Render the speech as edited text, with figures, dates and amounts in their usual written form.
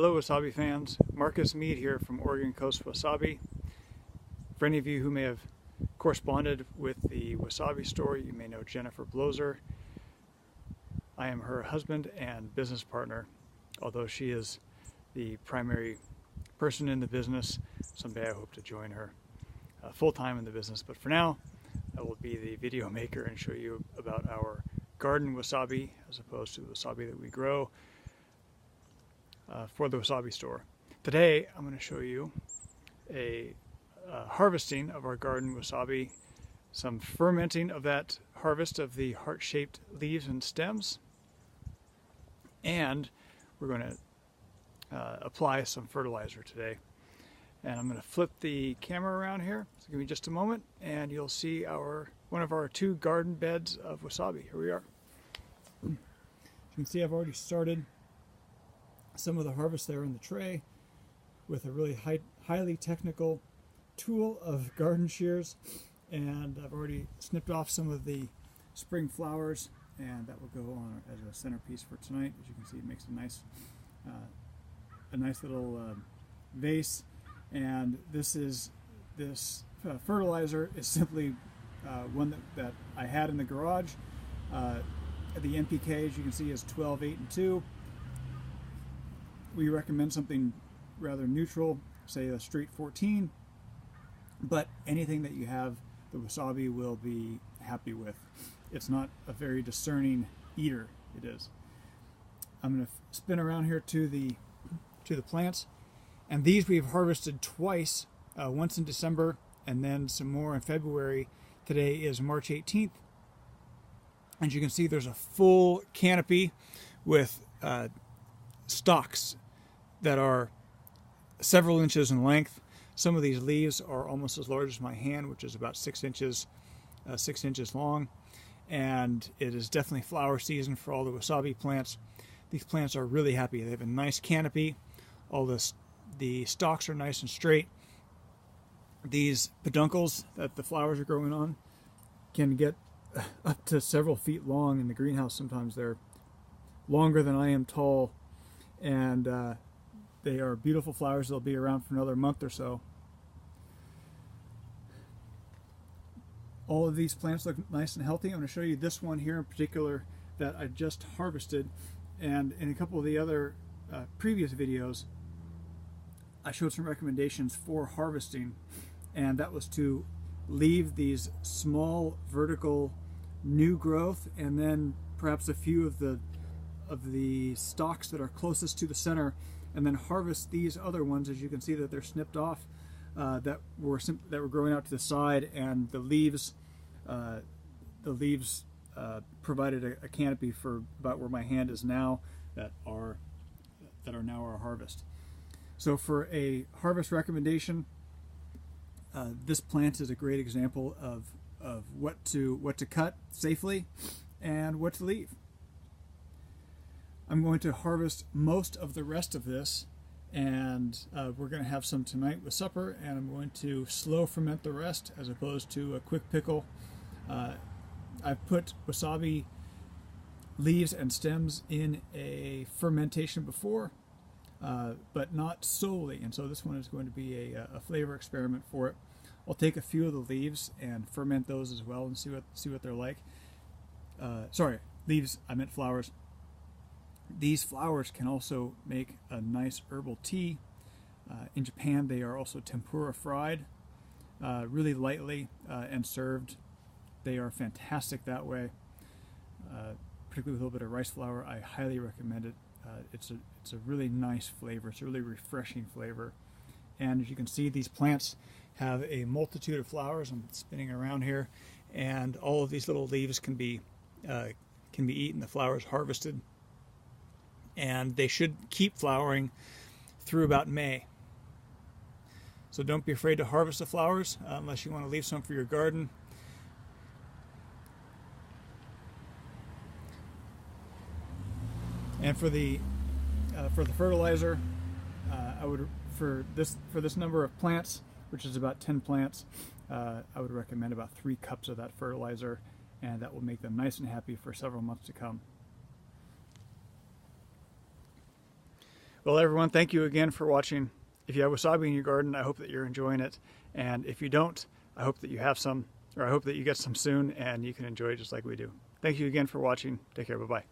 Hello Wasabi fans, Marcus Mead here from Oregon Coast Wasabi. For any of you who may have corresponded with the Wasabi store, you may know Jennifer Bloser. I am her husband and business partner, although she is the primary person in the business. Someday I hope to join her full-time in the business, but for now I will be the video maker and show you about our garden wasabi as opposed to the wasabi that we grow for the wasabi store. Today I'm going to show you a harvesting of our garden wasabi, some fermenting of that harvest of the heart-shaped leaves and stems, and we're going to apply some fertilizer today. And I'm going to flip the camera around here, so give me just a moment and you'll see one of our 2 garden beds of wasabi. Here we are. As you can see, I've already started some of the harvest there in the tray with a really highly technical tool of garden shears, and I've already snipped off some of the spring flowers, and that will go on as a centerpiece for tonight. As you can see, it makes a nice little vase. And this fertilizer is simply one that I had in the garage. The NPK, as you can see, is 12, 8, and 2. We recommend something rather neutral, say a straight 14, but anything that you have, the wasabi will be happy with. It's not a very discerning eater, it is. I'm going to spin around here to the plants, and these we've harvested twice, once in December and then some more in February. Today is March 18th. As you can see, there's a full canopy with stalks that are several inches in length. Some of these leaves are almost as large as my hand, which is about 6 inches long. And it is definitely flower season for all the wasabi plants. These plants are really happy. They have a nice canopy. All the stalks are nice and straight. These peduncles that the flowers are growing on can get up to several feet long in the greenhouse. Sometimes they're longer than I am tall, and they are beautiful flowers. They'll be around for another month or so. All of these plants look nice and healthy. I'm going to show you this one here in particular that I just harvested, and in a couple of the other previous videos I showed some recommendations for harvesting, and that was to leave these small vertical new growth and then perhaps a few of the stalks that are closest to the center, and then harvest these other ones. As you can see that they're snipped off, that were growing out to the side, and the leaves provided a canopy for about where my hand is now that are now our harvest. So for a harvest recommendation, this plant is a great example of what to cut safely and what to leave. I'm going to harvest most of the rest of this, and we're going to have some tonight with supper, and I'm going to slow ferment the rest as opposed to a quick pickle. I've put wasabi leaves and stems in a fermentation before, but not solely, and so this one is going to be a flavor experiment for it. I'll take a few of the leaves and ferment those as well and see what they're like. Sorry, leaves, I meant flowers. These flowers can also make a nice herbal tea. In Japan, they are also tempura fried, really lightly and served. They are fantastic that way, particularly with a little bit of rice flour. I highly recommend it. It's a really nice flavor. It's a really refreshing flavor. And as you can see, these plants have a multitude of flowers. I'm spinning around here, and all of these little leaves can be eaten. The flowers harvested, and they should keep flowering through about May. So don't be afraid to harvest the flowers unless you want to leave some for your garden. And for the fertilizer, I would for this number of plants, which is about 10 plants, I would recommend about 3 cups of that fertilizer, and that will make them nice and happy for several months to come. Well, everyone, thank you again for watching. If you have wasabi in your garden, I hope that you're enjoying it. And if you don't, I hope that you have some, or I hope that you get some soon and you can enjoy it just like we do. Thank you again for watching. Take care. Bye-bye.